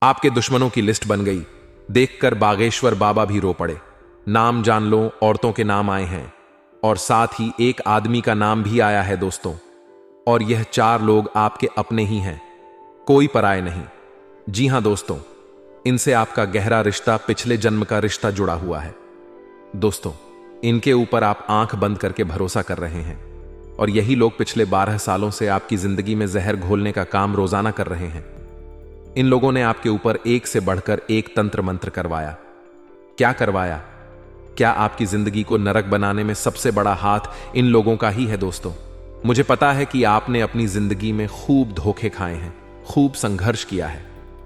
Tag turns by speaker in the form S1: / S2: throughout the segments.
S1: आपके दुश्मनों की लिस्ट बन गई। देखकर बागेश्वर बाबा भी रो पड़े। नाम जान लो, औरतों के नाम आए हैं और साथ ही एक आदमी का नाम भी आया है दोस्तों। और यह 4 लोग आपके अपने ही हैं, कोई पराये नहीं। जी हां दोस्तों, इनसे आपका गहरा रिश्ता, पिछले जन्म का रिश्ता जुड़ा हुआ है। दोस्तों, इनके ऊपर आप आंख बंद करके भरोसा कर रहे हैं और यही लोग पिछले 12 सालों से आपकी जिंदगी में जहर घोलने का काम रोजाना कर रहे हैं। इन लोगों ने आपके ऊपर एक से बढ़कर एक तंत्र मंत्र करवाया। क्या करवाया? क्या आपकी जिंदगी को नरक बनाने में सबसे बड़ा हाथ इन लोगों का ही है दोस्तों। मुझे पता है कि आपने अपनी जिंदगी में खूब धोखे खाए हैं, खूब संघर्ष किया है,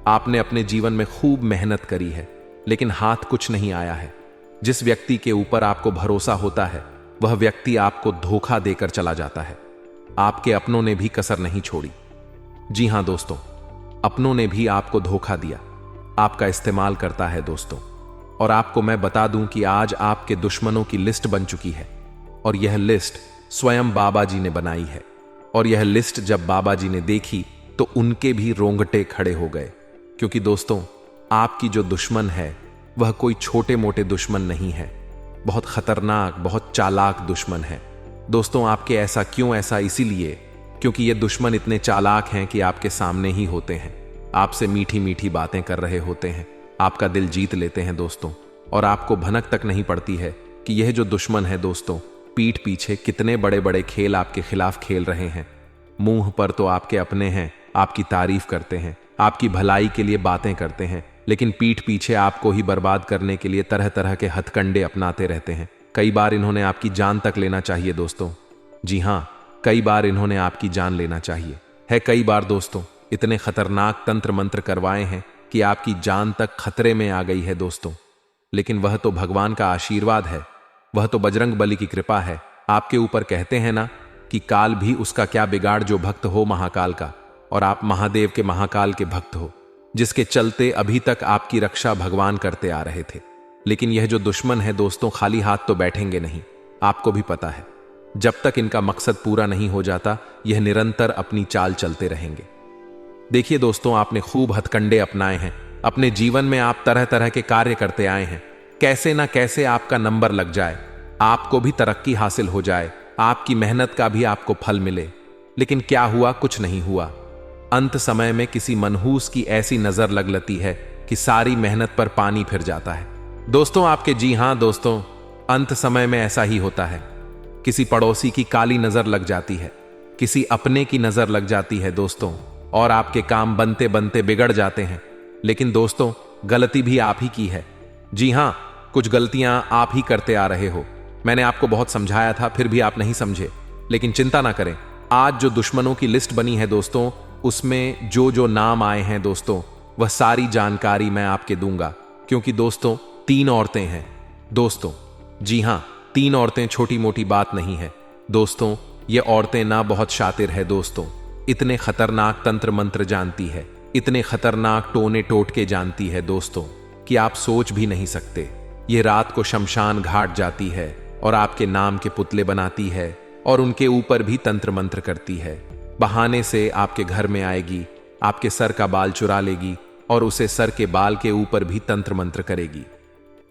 S1: आपने अपने जीवन में खूब मेहनत करी है, लेकिन हाथ कुछ नहीं आया है। जिस व्यक्ति के ऊपर आपको भरोसा होता है वह व्यक्ति आपको धोखा देकर चला जाता है। आपके अपनों ने भी कसर नहीं छोड़ी। जी हां दोस्तों, अपनों ने भी आपको धोखा दिया, आपका इस्तेमाल करता है दोस्तों। और आपको मैं बता दूं कि आज आपके दुश्मनों की लिस्ट बन चुकी है और यह लिस्ट स्वयं बाबा जी ने बनाई है। और यह लिस्ट जब बाबा जी ने देखी तो उनके भी रोंगटे खड़े हो गए, क्योंकि दोस्तों, आपकी जो दुश्मन है वह कोई छोटे मोटे दुश्मन नहीं है, बहुत खतरनाक, बहुत चालाक दुश्मन है। दोस्तों, आपके ऐसा क्यों? ऐसा इसीलिए क्योंकि ये दुश्मन इतने चालाक हैं कि आपके सामने ही होते हैं, आपसे मीठी मीठी बातें कर रहे होते हैं, आपका दिल जीत लेते हैं दोस्तों। और आपको भनक तक नहीं पड़ती है कि यह जो दुश्मन है दोस्तों, पीठ पीछे कितने बड़े बड़े खेल आपके खिलाफ खेल रहे हैं। मुंह पर तो आपके अपने हैं, आपकी तारीफ करते हैं, आपकी भलाई के लिए बातें करते हैं, लेकिन पीठ पीछे आपको ही बर्बाद करने के लिए तरह तरह के हथकंडे अपनाते रहते हैं। कई बार इन्होंने आपकी जान तक लेना चाहिए दोस्तों। जी हां, कई बार इन्होंने आपकी जान लेना चाहिए है। कई बार दोस्तों इतने खतरनाक तंत्र मंत्र करवाए हैं कि आपकी जान तक खतरे में आ गई है दोस्तों। लेकिन वह तो भगवान का आशीर्वाद है, वह तो बजरंग बली की कृपा है आपके ऊपर। कहते हैं ना कि काल भी उसका क्या बिगाड़ जो भक्त हो महाकाल का। और आप महादेव के महाकाल के भक्त हो, जिसके चलते अभी तक आपकी रक्षा भगवान करते आ रहे थे। लेकिन यह जो दुश्मन है दोस्तों, खाली हाथ तो बैठेंगे नहीं, आपको भी पता है। जब तक इनका मकसद पूरा नहीं हो जाता, यह निरंतर अपनी चाल चलते रहेंगे। देखिए दोस्तों, आपने खूब हथकंडे अपनाए हैं, अपने जीवन में आप तरह तरह के कार्य करते आए हैं। कैसे ना कैसे आपका नंबर लग जाए, आपको भी तरक्की हासिल हो जाए, आपकी मेहनत का भी आपको फल मिले। लेकिन क्या हुआ? कुछ नहीं हुआ। अंत समय में किसी मनहूस की ऐसी नजर लग लेती है कि सारी मेहनत पर पानी फिर जाता है दोस्तों आपके। जी हां दोस्तों, अंत समय में ऐसा ही होता है। किसी पड़ोसी की काली नजर लग जाती है, किसी अपने की नजर लग जाती है दोस्तों, और आपके काम बनते बनते बिगड़ जाते हैं। लेकिन दोस्तों, गलती भी आप ही की है। जी हां, कुछ गलतियां आप ही करते आ रहे हो। मैंने आपको बहुत समझाया था, फिर भी आप नहीं समझे। लेकिन चिंता ना करें, आज जो दुश्मनों की लिस्ट बनी है दोस्तों, उसमें जो जो नाम आए हैं दोस्तों, वह सारी जानकारी मैं आपके दूंगा। क्योंकि दोस्तों, 3 औरतें हैं दोस्तों। जी हां, 3 औरतें छोटी मोटी बात नहीं है दोस्तों। ये औरतें ना बहुत शातिर है दोस्तों, इतने खतरनाक तंत्र मंत्र जानती है, इतने खतरनाक टोने टोटके जानती है दोस्तों कि आप सोच भी नहीं सकते। ये रात को शमशान घाट जाती है और आपके नाम के पुतले बनाती है और उनके ऊपर भी तंत्र मंत्र करती है। बहाने से आपके घर में आएगी, आपके सर का बाल चुरा लेगी और उसे सर के बाल के ऊपर भी तंत्र मंत्र करेगी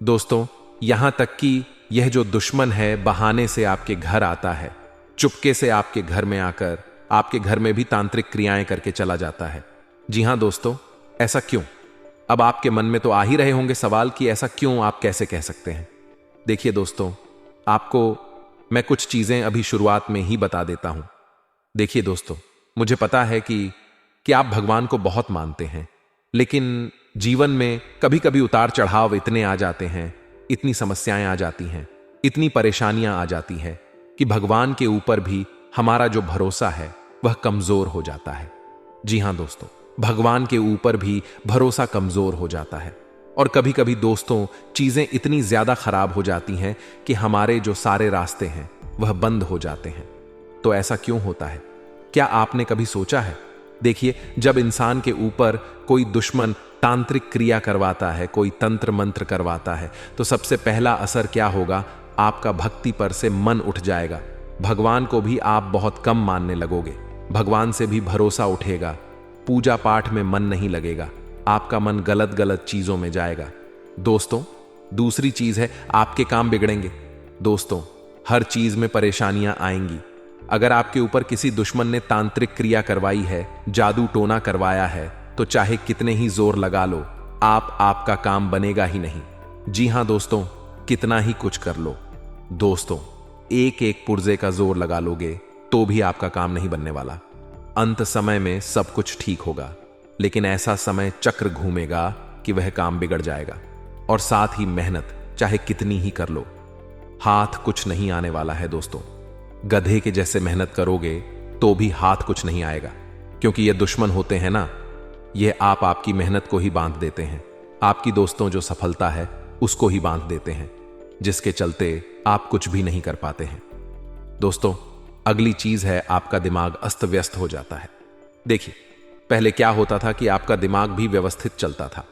S1: दोस्तों। यहां तक कि यह जो दुश्मन है बहाने से आपके घर आता है, चुपके से आपके घर में आकर आपके घर में भी तांत्रिक क्रियाएं करके चला जाता है। जी हां दोस्तों, ऐसा क्यों? अब आपके मन में तो आ ही रहे होंगे सवाल कि ऐसा क्यों, आप कैसे कह सकते हैं। देखिए दोस्तों, आपको मैं कुछ चीजें अभी शुरुआत में ही बता देता हूं। देखिए दोस्तों, मुझे पता है कि आप भगवान को बहुत मानते हैं, लेकिन जीवन में कभी कभी उतार चढ़ाव इतने आ जाते हैं, इतनी समस्याएं आ जाती हैं, इतनी परेशानियां आ जाती हैं कि भगवान के ऊपर भी हमारा जो भरोसा है वह कमजोर हो जाता है। जी हां दोस्तों, भगवान के ऊपर भी भरोसा कमजोर हो जाता है। और कभी कभी दोस्तों, चीजें इतनी ज्यादा खराब हो जाती हैं कि हमारे जो सारे रास्ते हैं वह बंद हो जाते हैं। तो ऐसा क्यों होता है? क्या आपने कभी सोचा है? देखिए, जब इंसान के ऊपर कोई दुश्मन तांत्रिक क्रिया करवाता है, कोई तंत्र मंत्र करवाता है, तो सबसे पहला असर क्या होगा? आपका भक्ति पर से मन उठ जाएगा। भगवान को भी आप बहुत कम मानने लगोगे, भगवान से भी भरोसा उठेगा, पूजा पाठ में मन नहीं लगेगा, आपका मन गलत गलत चीजों में जाएगा। दोस्तों, दूसरी चीज है आपके काम बिगड़ेंगे। दोस्तों, हर चीज में परेशानियां आएंगी। अगर आपके ऊपर किसी दुश्मन ने तांत्रिक क्रिया करवाई है, जादू टोना करवाया है, तो चाहे कितने ही जोर लगा लो, आपका काम बनेगा ही नहीं। जी हां दोस्तों, कितना ही कुछ कर लो। दोस्तों, एक एक पुर्जे का जोर लगा लोगे तो भी आपका काम नहीं बनने वाला। अंत समय में सब कुछ ठीक होगा, लेकिन ऐसा समय चक्र घूमेगा कि वह काम बिगड़ जाएगा। और साथ ही मेहनत चाहे कितनी ही कर लो, हाथ कुछ नहीं आने वाला है। दोस्तों, गधे के जैसे मेहनत करोगे तो भी हाथ कुछ नहीं आएगा, क्योंकि ये दुश्मन होते हैं ना, ये आपकी मेहनत को ही बांध देते हैं। आपकी दोस्तों जो सफलता है उसको ही बांध देते हैं, जिसके चलते आप कुछ भी नहीं कर पाते हैं। दोस्तों, अगली चीज है आपका दिमाग अस्त व्यस्त हो जाता है। देखिए, पहले क्या होता था कि आपका दिमाग भी व्यवस्थित चलता था।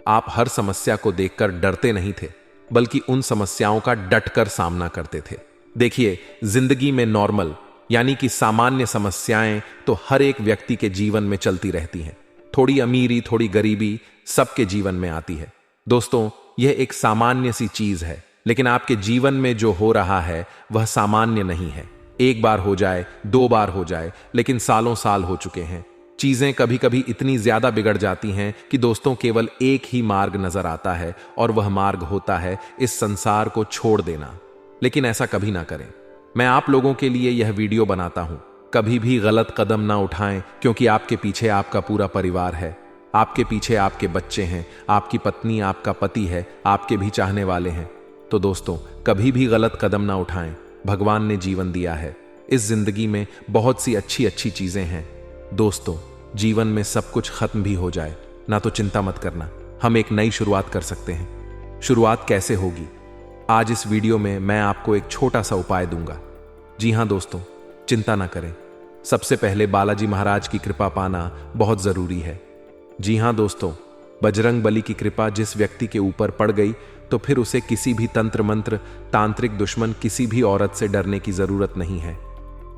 S1: आप हर समस्या को देखकर डरते नहीं थे, बल्कि उन समस्याओं का डटकर सामना करते थे। देखिए, जिंदगी में नॉर्मल यानी कि सामान्य समस्याएं तो हर एक व्यक्ति के जीवन में चलती रहती हैं। थोड़ी अमीरी, थोड़ी गरीबी सबके जीवन में आती है। दोस्तों, यह एक सामान्य सी चीज है, लेकिन आपके जीवन में जो हो रहा है वह सामान्य नहीं है। एक बार हो जाए, दो बार हो जाए, लेकिन सालों साल हो चुके हैं। चीजें कभी कभी इतनी ज्यादा बिगड़ जाती हैं कि दोस्तों केवल एक ही मार्ग नजर आता है, और वह मार्ग होता है इस संसार को छोड़ देना। लेकिन ऐसा कभी ना करें। मैं आप लोगों के लिए यह वीडियो बनाता हूं। कभी भी गलत कदम ना उठाएं, क्योंकि आपके पीछे आपका पूरा परिवार है। आपके पीछे आपके बच्चे हैं, आपकी पत्नी, आपका पति है, आपके भी चाहने वाले हैं। तो दोस्तों, कभी भी गलत कदम ना उठाएं। भगवान ने जीवन दिया है, इस जिंदगी में बहुत सी अच्छी अच्छी चीजें हैं। दोस्तों, जीवन में सब कुछ खत्म भी हो जाए ना तो चिंता मत करना, हम एक नई शुरुआत कर सकते हैं। शुरुआत कैसे होगी? आज इस वीडियो में मैं आपको एक छोटा सा उपाय दूंगा। जी हां दोस्तों, चिंता ना करें। सबसे पहले बालाजी महाराज की कृपा पाना बहुत जरूरी है। जी हां दोस्तों, बजरंग बली की कृपा जिस व्यक्ति के ऊपर पड़ गई तो फिर उसे किसी भी तंत्र मंत्र, तांत्रिक दुश्मन, किसी भी औरत से डरने की जरूरत नहीं है।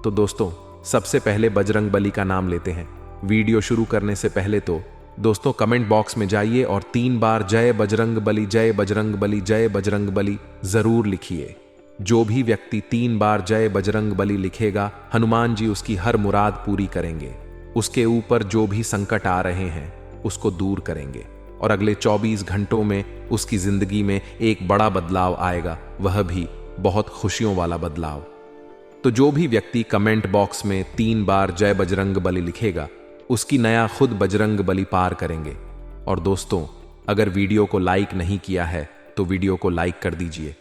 S1: तो दोस्तों, सबसे पहले बजरंग बली का नाम लेते हैं। वीडियो शुरू करने से पहले तो दोस्तों कमेंट बॉक्स में जाइए और 3 बार जय बजरंग बली, जय बजरंग बली, जय बजरंग बली जरूर लिखिए। जो भी व्यक्ति 3 बार जय बजरंग बली लिखेगा, हनुमान जी उसकी हर मुराद पूरी करेंगे। उसके ऊपर जो भी संकट आ रहे हैं उसको दूर करेंगे, और अगले 24 घंटों में उसकी जिंदगी में एक बड़ा बदलाव आएगा, वह भी बहुत खुशियों वाला बदलाव। तो जो भी व्यक्ति कमेंट बॉक्स में 3 बार जय बजरंग बली लिखेगा, उसकी नया खुद बजरंग बली पार करेंगे। और दोस्तों, अगर वीडियो को लाइक नहीं किया है तो वीडियो को लाइक कर दीजिए।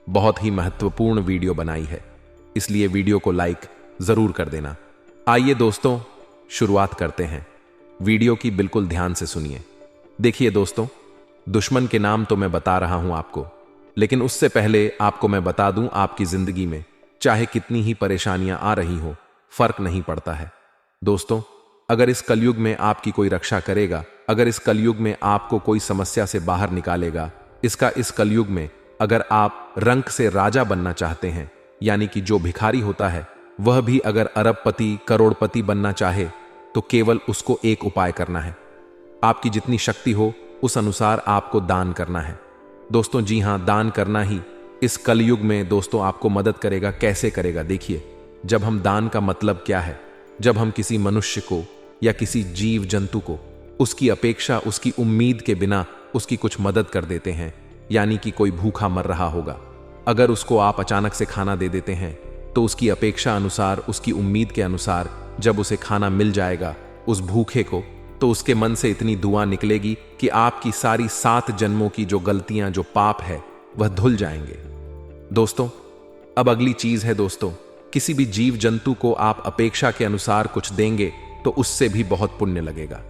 S1: बहुत ही महत्वपूर्ण वीडियो बनाई है, इसलिए वीडियो को लाइक जरूर कर देना। आइए दोस्तों, शुरुआत करते हैं। वीडियो की बिल्कुल ध्यान से सुनिए। देखिए दोस्तों, दुश्मन के नाम तो मैं बता रहा हूं आपको, लेकिन उससे पहले आपको मैं बता दूं, आपकी जिंदगी में चाहे कितनी ही परेशानियां आ रही हो, फर्क नहीं पड़ता है। दोस्तों, अगर इस कलयुग में आपकी कोई रक्षा करेगा, अगर इस कलयुग में आपको कोई समस्या से बाहर निकालेगा, इस कलयुग में अगर आप रंक से राजा बनना चाहते हैं, यानी कि जो भिखारी होता है वह भी अगर अरबपति, करोड़पति बनना चाहे, तो केवल उसको एक उपाय करना है। आपकी जितनी शक्ति हो उस अनुसार आपको दान करना है। दोस्तों, जी हां, दान करना ही इस कलयुग में दोस्तों आपको मदद करेगा। कैसे करेगा? देखिए, जब हम दान का मतलब क्या है, जब हम किसी मनुष्य को या किसी जीव जंतु को उसकी अपेक्षा, उसकी उम्मीद के बिना उसकी कुछ मदद कर देते हैं, यानी कि कोई भूखा मर रहा होगा, अगर उसको आप अचानक से खाना दे देते हैं तो उसकी अपेक्षा अनुसार, उसकी उम्मीद के अनुसार जब उसे खाना मिल जाएगा उस भूखे को, तो उसके मन से इतनी दुआ निकलेगी कि आपकी सारी 7 जन्मों की जो गलतियां, जो पाप है, वह धुल जाएंगे। दोस्तों, अब अगली चीज है दोस्तों, किसी भी जीव जंतु को आप अपेक्षा के अनुसार कुछ देंगे तो उससे भी बहुत पुण्य लगेगा।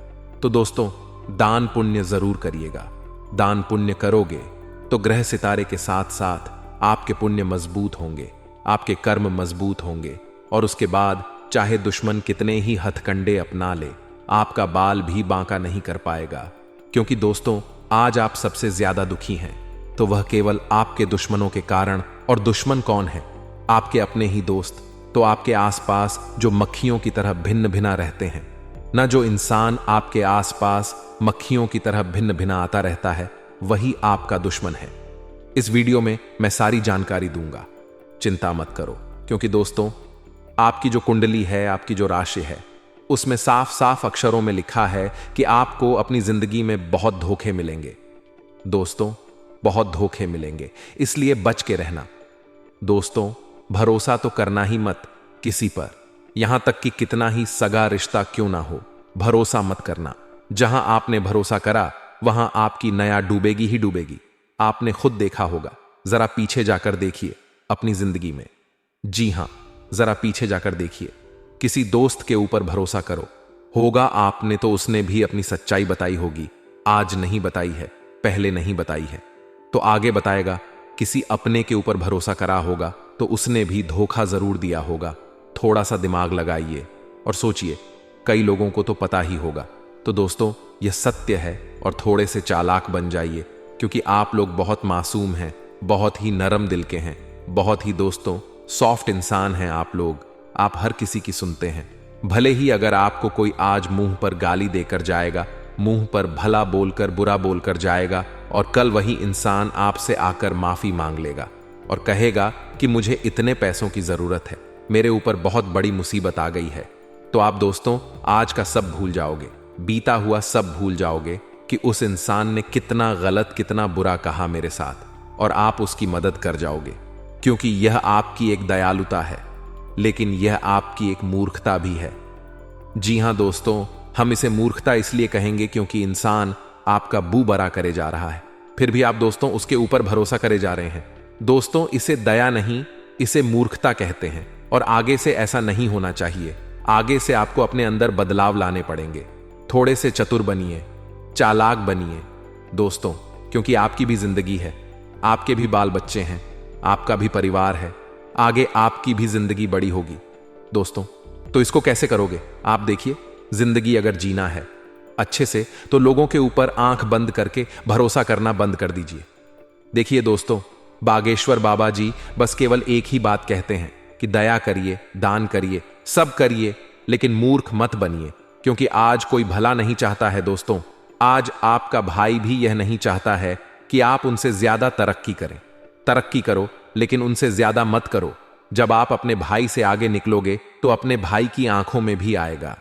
S1: तो दोस्तों, दान पुण्य जरूर करिएगा। दान पुण्य करोगे तो ग्रह सितारे के साथ साथ आपके पुण्य मजबूत होंगे, आपके कर्म मजबूत होंगे, और उसके बाद चाहे दुश्मन कितने ही हथकंडे अपना ले, आपका बाल भी बांका नहीं कर पाएगा। क्योंकि दोस्तों, आज आप सबसे ज्यादा दुखी हैं तो वह केवल आपके दुश्मनों के कारण। और दुश्मन कौन है? आपके अपने ही दोस्त। तो आपके आसपास जो मक्खियों की तरह भिन्न भिन्न रहते हैं, ना जो इंसान आपके आसपास मक्खियों की तरह भिन्न भिन्न आता रहता है, वही आपका दुश्मन है। इस वीडियो में मैं सारी जानकारी दूंगा, चिंता मत करो, क्योंकि दोस्तों आपकी जो कुंडली है, आपकी जो राशि है, उसमें साफ साफ अक्षरों में लिखा है कि आपको अपनी जिंदगी में बहुत धोखे मिलेंगे। दोस्तों बहुत धोखे मिलेंगे, इसलिए बच के रहना। दोस्तों भरोसा तो करना ही मत किसी पर, यहां तक कि कितना ही सगा रिश्ता क्यों ना हो, भरोसा मत करना। जहां आपने भरोसा करा वहां आपकी नया डूबेगी ही डूबेगी। आपने खुद देखा होगा, जरा पीछे जाकर देखिए अपनी जिंदगी में। जी हां, जरा पीछे जाकर देखिए। किसी दोस्त के ऊपर भरोसा करो, होगा आपने तो उसने भी अपनी सच्चाई बताई होगी। आज नहीं बताई है, पहले नहीं बताई है तो आगे बताएगा। किसी अपने के ऊपर भरोसा करा होगा तो उसने भी धोखा जरूर दिया होगा। थोड़ा सा दिमाग लगाइए और सोचिए, कई लोगों को तो पता ही होगा। तो दोस्तों यह सत्य है और थोड़े से चालाक बन जाइए, क्योंकि आप लोग बहुत मासूम हैं, बहुत ही नरम दिल के हैं, बहुत ही दोस्तों सॉफ्ट इंसान हैं आप लोग। आप हर किसी की सुनते हैं। भले ही अगर आपको कोई आज मुंह पर गाली देकर जाएगा, मुंह पर भला बोलकर बुरा बोलकर जाएगा, और कल वही इंसान आपसे आकर माफी मांग लेगा और कहेगा कि मुझे इतने पैसों की जरूरत है, मेरे ऊपर बहुत बड़ी मुसीबत आ गई है, तो आप दोस्तों आज का सब भूल जाओगे, बीता हुआ सब भूल जाओगे कि उस इंसान ने कितना गलत, कितना बुरा कहा मेरे साथ, और आप उसकी मदद कर जाओगे। क्योंकि यह आपकी एक दयालुता है, लेकिन यह आपकी एक मूर्खता भी है। जी हां दोस्तों, हम इसे मूर्खता इसलिए कहेंगे क्योंकि इंसान आपका बू बरा करे जा रहा है, फिर भी आप दोस्तों उसके ऊपर भरोसा करे जा रहे हैं। दोस्तों इसे दया नहीं, इसे मूर्खता कहते हैं, और आगे से ऐसा नहीं होना चाहिए। आगे से आपको अपने अंदर बदलाव लाने पड़ेंगे। थोड़े से चतुर बनिए, चालाक बनिए दोस्तों, क्योंकि आपकी भी जिंदगी है, आपके भी बाल बच्चे हैं, आपका भी परिवार है, आगे आपकी भी जिंदगी बड़ी होगी दोस्तों। तो इसको कैसे करोगे? आप देखिए, जिंदगी अगर जीना है अच्छे से तो लोगों के ऊपर आंख बंद करके भरोसा करना बंद कर दीजिए। देखिए दोस्तों, बागेश्वर बाबा जी बस केवल एक ही बात कहते हैं कि दया करिए, दान करिए, सब करिए, लेकिन मूर्ख मत बनिए, क्योंकि आज कोई भला नहीं चाहता है दोस्तों। आज आपका भाई भी यह नहीं चाहता है कि आप उनसे ज्यादा तरक्की करें। तरक्की करो, लेकिन उनसे ज्यादा मत करो। जब आप अपने भाई से आगे निकलोगे तो अपने भाई की आंखों में भी आएगा।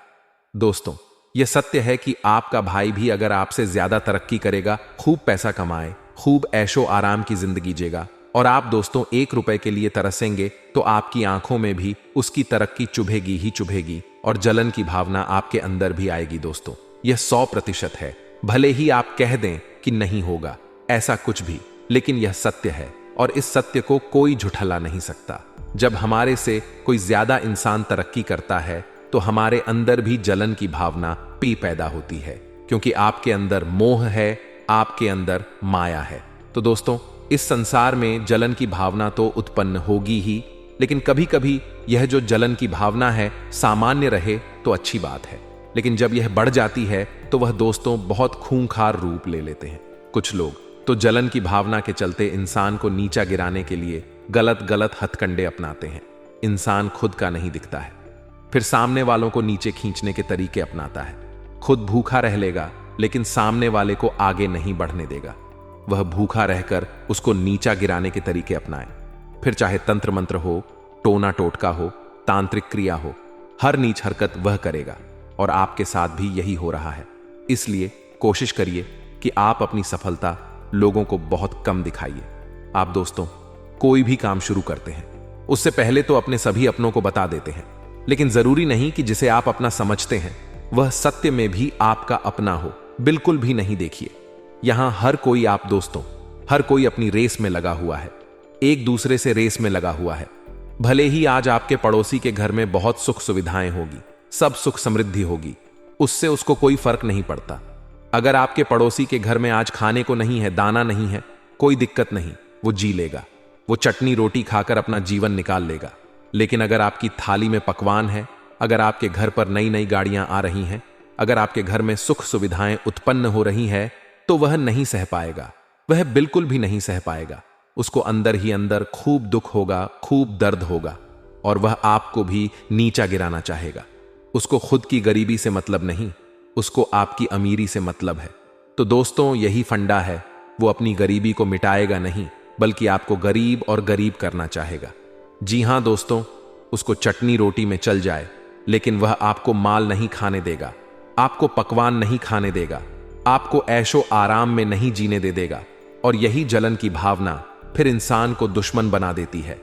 S1: दोस्तों यह सत्य है कि आपका भाई भी अगर आपसे ज्यादा तरक्की करेगा, खूब पैसा कमाए, खूब ऐशो आराम की जिंदगी जीएगा, और आप दोस्तों 1 रुपए के लिए तरसेंगे, तो आपकी आंखों में भी उसकी तरक्की चुभेगी ही चुभेगी, और जलन की भावना आपके अंदर भी आएगी। दोस्तों यह 100% है। भले ही आप कह दें कि नहीं होगा ऐसा कुछ भी, लेकिन यह सत्य है, और इस सत्य को कोई झुठला नहीं सकता। जब हमारे से कोई ज्यादा इंसान तरक्की करता है तो हमारे अंदर भी जलन की भावना पैदा होती है, क्योंकि आपके अंदर मोह है, आपके अंदर माया है। तो दोस्तों इस संसार में जलन की भावना तो उत्पन्न होगी ही, लेकिन कभी कभी यह जो जलन की भावना है सामान्य रहे तो अच्छी बात है, लेकिन जब यह बढ़ जाती है तो वह दोस्तों बहुत खूंखार रूप ले लेते हैं। कुछ लोग तो जलन की भावना के चलते इंसान को नीचा गिराने के लिए गलत गलत हथकंडे अपनाते हैं। इंसान खुद का नहीं दिखता है, फिर सामने वालों को नीचे खींचने के तरीके अपनाता है। खुद भूखा रह लेगा, लेकिन सामने वाले को आगे नहीं बढ़ने देगा। वह भूखा रहकर उसको नीचा गिराने के तरीके अपनाए, फिर चाहे तंत्र मंत्र हो, टोना टोटका हो, तांत्रिक क्रिया हो, हर नीच हरकत वह करेगा, और आपके साथ भी यही हो रहा है। इसलिए कोशिश करिए कि आप अपनी सफलता लोगों को बहुत कम दिखाइए। आप दोस्तों कोई भी काम शुरू करते हैं उससे पहले तो अपने सभी अपनों को बता देते हैं, लेकिन जरूरी नहीं कि जिसे आप अपना समझते हैं वह सत्य में भी आपका अपना हो। बिल्कुल भी नहीं। देखिए यहां हर कोई, आप दोस्तों हर कोई अपनी रेस में लगा हुआ है, एक दूसरे से रेस में लगा हुआ है। भले ही आज आपके पड़ोसी के घर में बहुत सुख सुविधाएं होगी, सब सुख समृद्धि होगी, उससे उसको कोई फर्क नहीं पड़ता। अगर आपके पड़ोसी के घर में आज खाने को नहीं है, दाना नहीं है, कोई दिक्कत नहीं, वो जी लेगा, वो चटनी रोटी खाकर अपना जीवन निकाल लेगा। लेकिन अगर आपकी थाली में पकवान है, अगर आपके घर पर नई नई गाड़ियां आ रही हैं, अगर आपके घर में सुख सुविधाएं उत्पन्न हो रही है, तो वह नहीं सह पाएगा, वह बिल्कुल भी नहीं सह पाएगा। उसको अंदर ही अंदर खूब दुख होगा, खूब दर्द होगा, और वह आपको भी नीचा गिराना चाहेगा। उसको खुद की गरीबी से मतलब नहीं, उसको आपकी अमीरी से मतलब है। तो दोस्तों, यही फंडा है। वो अपनी गरीबी को मिटाएगा नहीं, बल्कि आपको गरीब और गरीब करना चाहेगा। जी हां दोस्तों, उसको चटनी रोटी में चल जाए, लेकिन वह आपको माल नहीं खाने देगा, आपको पकवान नहीं खाने देगा, आपको ऐशो आराम में नहीं जीने दे देगा। और यही जलन की भावना फिर इंसान को दुश्मन बना देती है।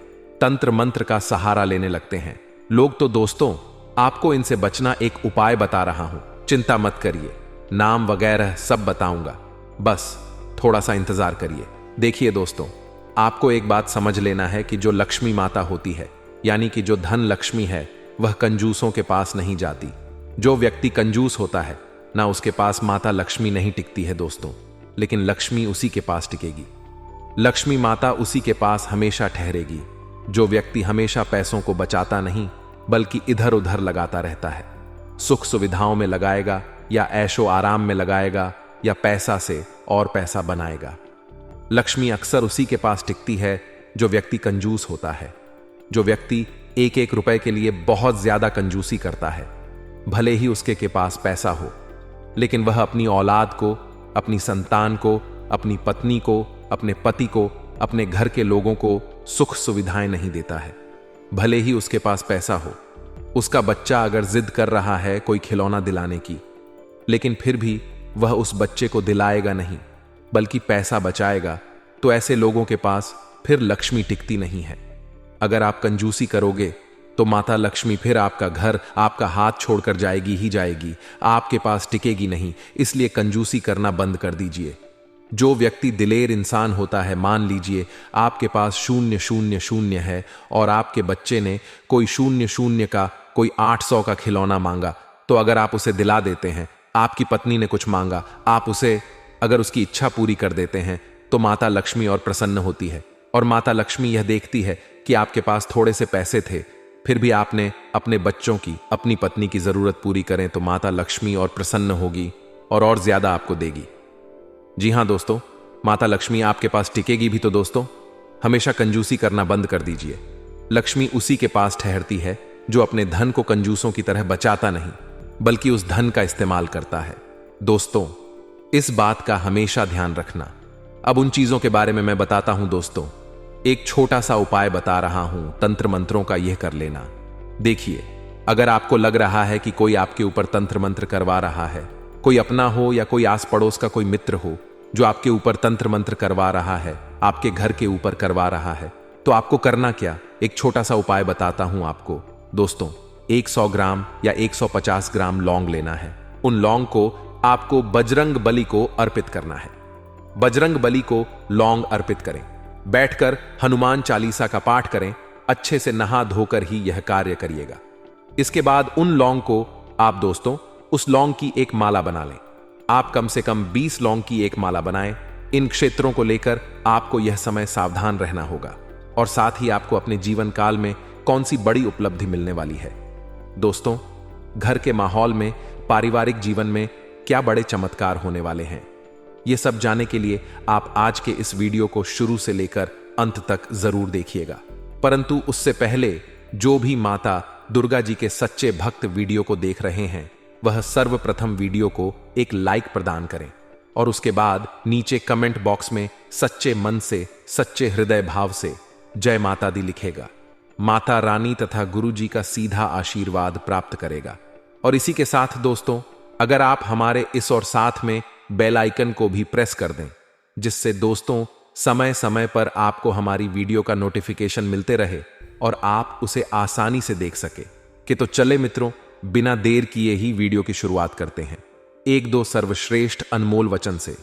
S1: तंत्र मंत्र का सहारा लेने लगते हैं लोग। तो दोस्तों, आपको इनसे बचना एक उपाय बता रहा हूं। चिंता मत करिए, नाम वगैरह सब बताऊंगा, बस थोड़ा सा इंतजार करिए। देखिए दोस्तों, आपको एक बात समझ लेना है कि जो लक्ष्मी माता होती है, यानी कि जो धन लक्ष्मी है, वह कंजूसों के पास नहीं जाती। जो व्यक्ति कंजूस होता है ना, उसके पास माता लक्ष्मी नहीं टिकती है दोस्तों, लेकिन लक्ष्मी उसी के पास टिकेगी। लक्ष्मी माता उसी के पास हमेशा ठहरेगी जो व्यक्ति हमेशा पैसों को बचाता नहीं, बल्कि इधर उधर लगाता रहता है। सुख सुविधाओं में लगाएगा, या ऐशो आराम में लगाएगा, या पैसा से और पैसा बनाएगा। लक्ष्मी अक्सर उसी के पास टिकती है जो व्यक्ति कंजूस होता है, जो व्यक्ति एक एक रुपए के लिए बहुत ज्यादा कंजूसी करता है। भले ही उसके के पास पैसा हो, लेकिन वह अपनी औलाद को, अपनी संतान को, अपनी पत्नी को, अपने पति को, अपने घर के लोगों को सुख सुविधाएं नहीं देता है। भले ही उसके पास पैसा हो, उसका बच्चा अगर जिद कर रहा है कोई खिलौना दिलाने की, लेकिन फिर भी वह उस बच्चे को दिलाएगा नहीं, बल्कि पैसा बचाएगा। तो ऐसे लोगों के पास फिर लक्ष्मी टिकती नहीं है। अगर आप कंजूसी करोगे तो माता लक्ष्मी फिर आपका घर, आपका हाथ छोड़कर जाएगी ही जाएगी, आपके पास टिकेगी नहीं। इसलिए कंजूसी करना बंद कर दीजिए। जो व्यक्ति दिलेर इंसान होता है, मान लीजिए आपके पास 000 है और आपके बच्चे ने कोई 00 का, कोई 800 का खिलौना मांगा, तो अगर आप उसे दिला देते हैं, आपकी पत्नी ने कुछ मांगा, आप उसे अगर उसकी इच्छा पूरी कर देते हैं, तो माता लक्ष्मी और प्रसन्न होती है। और माता लक्ष्मी यह देखती है कि आपके पास थोड़े से पैसे थे, फिर भी आपने अपने बच्चों की, अपनी पत्नी की जरूरत पूरी करें, तो माता लक्ष्मी और प्रसन्न होगी और ज्यादा आपको देगी। जी हां दोस्तों, माता लक्ष्मी आपके पास टिकेगी भी। तो दोस्तों, हमेशा कंजूसी करना बंद कर दीजिए। लक्ष्मी उसी के पास ठहरती है जो अपने धन को कंजूसों की तरह बचाता नहीं, बल्कि उस धन का इस्तेमाल करता है। दोस्तों, इस बात का हमेशा ध्यान रखना। अब उन चीजों के बारे में मैं बताता हूं दोस्तों। एक छोटा सा उपाय बता रहा हूं, तंत्र मंत्रों का यह कर लेना। देखिए, अगर आपको लग रहा है कि कोई आपके ऊपर तंत्र मंत्र करवा रहा है, कोई अपना हो या कोई आस पड़ोस का कोई मित्र हो जो आपके ऊपर तंत्र मंत्र करवा रहा है, आपके घर के ऊपर करवा रहा है, तो आपको करना क्या, एक छोटा सा उपाय बताता हूं आपको। दोस्तों, 100 ग्राम या 150 ग्राम लौंग लेना है। उन लौंग को आपको बजरंग बली को अर्पित करना है। बजरंग बली को लौंग अर्पित करें, बैठकर हनुमान चालीसा का पाठ करें, अच्छे से नहा धोकर ही यह कार्य करिएगा। इसके बाद उन लौंग को आप दोस्तों, उस लौंग की एक माला बना लें। आप कम से कम 20 लौंग की एक माला बनाएं। इन क्षेत्रों को लेकर आपको यह समय सावधान रहना होगा, और साथ ही आपको अपने जीवन काल में कौन सी बड़ी उपलब्धि मिलने वाली है। दोस्तों, घर के माहौल में, पारिवारिक जीवन में क्या बड़े चमत्कार होने वाले हैं, ये सब जानने के लिए आप आज के इस वीडियो को शुरू से लेकर अंत तक जरूर देखिएगा। परंतु उससे पहले जो भी माता दुर्गा जी के सच्चे भक्त वीडियो को देख रहे हैं, वह सर्वप्रथम वीडियो को एक लाइक प्रदान करें, और उसके बाद नीचे कमेंट बॉक्स में सच्चे मन से, सच्चे हृदय भाव से जय माता दी लिखेगा। माता रानी तथा गुरु जी का सीधा आशीर्वाद प्राप्त करेगा। और इसी के साथ दोस्तों, अगर आप हमारे इस और साथ में बेल आइकन को भी प्रेस कर दें, जिससे दोस्तों समय समय पर आपको हमारी वीडियो का नोटिफिकेशन मिलते रहे और आप उसे आसानी से देख सके। कि तो चले मित्रों, बिना देर किए ही वीडियो की शुरुआत करते हैं, एक दो सर्वश्रेष्ठ अनमोल वचन से।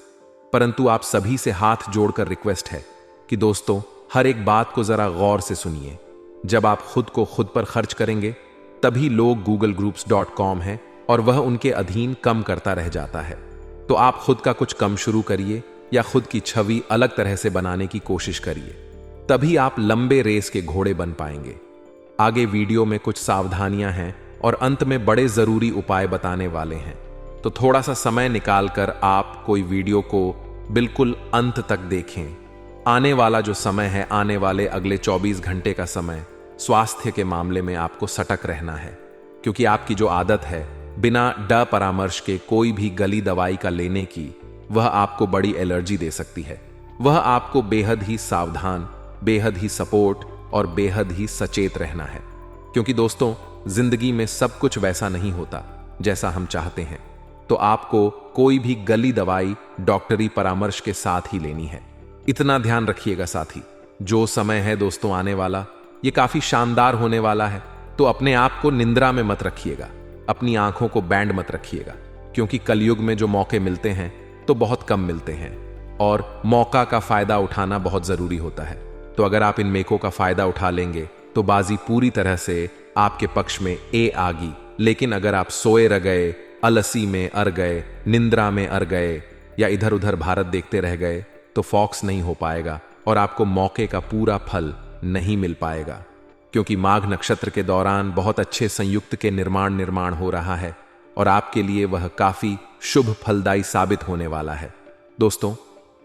S1: परंतु आप सभी से हाथ जोड़कर रिक्वेस्ट है कि दोस्तों, हर एक बात को जरा गौर से सुनिए। जब आप खुद को खुद पर खर्च करेंगे, तभी लोग googlegroups.com है और वह उनके अधीन कम करता रह जाता है। तो आप खुद का कुछ कम शुरू करिए, या खुद की छवि अलग तरह से बनाने की कोशिश करिए, तभी आप लंबे रेस के घोड़े बन पाएंगे। आगे वीडियो में कुछ सावधानियां हैं और अंत में बड़े जरूरी उपाय बताने वाले हैं। तो थोड़ा सा समय निकालकर आप कोई वीडियो को बिल्कुल अंत तक देखें। आने वाला जो समय है, आने वाले अगले 24 घंटे का समय, स्वास्थ्य के मामले में आपको सतर्क रहना है, क्योंकि आपकी जो आदत है बिना ड परामर्श के कोई भी गली दवाई का लेने की, वह आपको बड़ी एलर्जी दे सकती है। वह आपको बेहद ही सावधान, बेहद ही सपोर्ट और बेहद ही सचेत रहना है, क्योंकि दोस्तों जिंदगी में सब कुछ वैसा नहीं होता जैसा हम चाहते हैं। तो आपको कोई भी गली दवाई डॉक्टरी परामर्श के साथ ही लेनी है। इतना ध्यान रखिएगा साथी, जो समय है दोस्तों आने वाला, ये काफी शानदार होने वाला है। तो अपने आप को निंद्रा में मत रखिएगा, अपनी आंखों को बैंड मत रखिएगा, क्योंकि कलयुग में जो मौके मिलते हैं तो बहुत कम मिलते हैं और मौका का फायदा उठाना बहुत जरूरी होता है। तो अगर आप इन मेकों का फायदा उठा लेंगे तो बाजी पूरी तरह से आपके पक्ष में आगी। लेकिन अगर आप सोए रह गए, अलसी में अर गए, निंद्रा में अर गए या इधर उधर भारत देखते रह गए तो फॉक्स नहीं हो पाएगा और आपको मौके का पूरा फल नहीं मिल पाएगा, क्योंकि माघ नक्षत्र के दौरान बहुत अच्छे संयुक्त के निर्माण हो रहा है और आपके लिए वह काफी शुभ फलदायी साबित होने वाला है। दोस्तों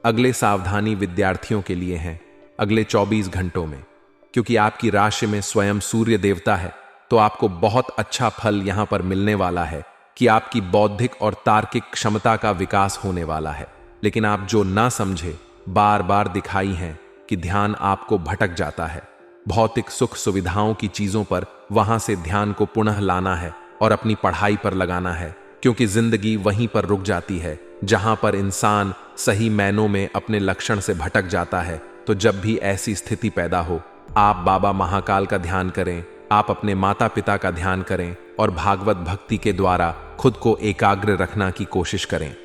S1: अगले सावधानी विद्यार्थियों के लिए हैं अगले 24 घंटों में, क्योंकि आपकी राशि में स्वयं सूर्य देवता है। तो आपको बहुत अच्छा फल यहां पर मिलने वाला है कि आपकी बौद्धिक और तार्किक क्षमता का विकास होने वाला है। लेकिन आप जो ना समझे, बार बार दिखाई हैं कि ध्यान आपको भटक जाता है। भौतिक सुख सुविधाओं की चीजों पर वहां से ध्यान को पुनः लाना है और अपनी पढ़ाई पर लगाना है, क्योंकि जिंदगी वहीं पर रुक जाती है जहां पर इंसान सही मायनों में अपने लक्षण से भटक जाता है। तो जब भी ऐसी स्थिति पैदा हो, आप बाबा महाकाल का ध्यान करें, आप अपने माता पिता का ध्यान करें और भागवत भक्ति के द्वारा खुद को एकाग्र रखना की कोशिश करें।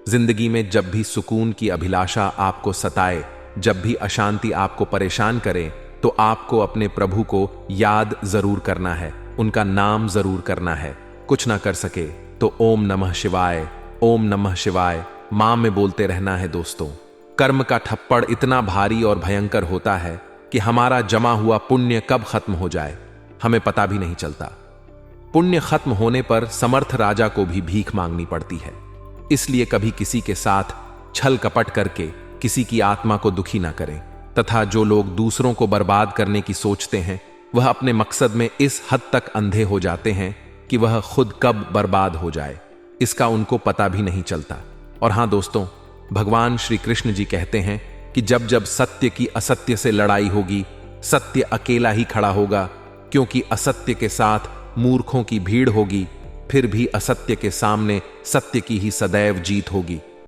S1: जिंदगी में जब भी सुकून की अभिलाषा आपको सताए, जब भी अशांति आपको परेशान करे, तो आपको अपने प्रभु को याद जरूर करना है, उनका नाम जरूर करना है। कुछ ना कर सके तो ओम नमः शिवाय, ओम नमः शिवाय मां में बोलते रहना है। दोस्तों कर्म का ठप्पड़ इतना भारी और भयंकर होता है कि हमारा जमा हुआ पुण्य कब खत्म हो जाए हमें पता भी नहीं चलता। पुण्य खत्म होने पर समर्थ राजा को भी भीख मांगनी पड़ती है। इसलिए कभी किसी के साथ छल कपट करके किसी की आत्मा को दुखी ना करें, तथा जो लोग दूसरों को बर्बाद करने की सोचते हैं वह अपने मकसद में इस हद तक अंधे हो जाते हैं कि वह खुद कब बर्बाद हो जाए इसका उनको पता भी नहीं चलता। और हां दोस्तों, भगवान श्री कृष्ण जी कहते हैं कि जब जब सत्य की असत्य से लड़ाई होगी, सत्य अकेला ही खड़ा होगा, क्योंकि असत्य के साथ मूर्खों की भीड़ होगी, फिर भी असत्य के सामने सत्य की ही सदैव जीत होगी।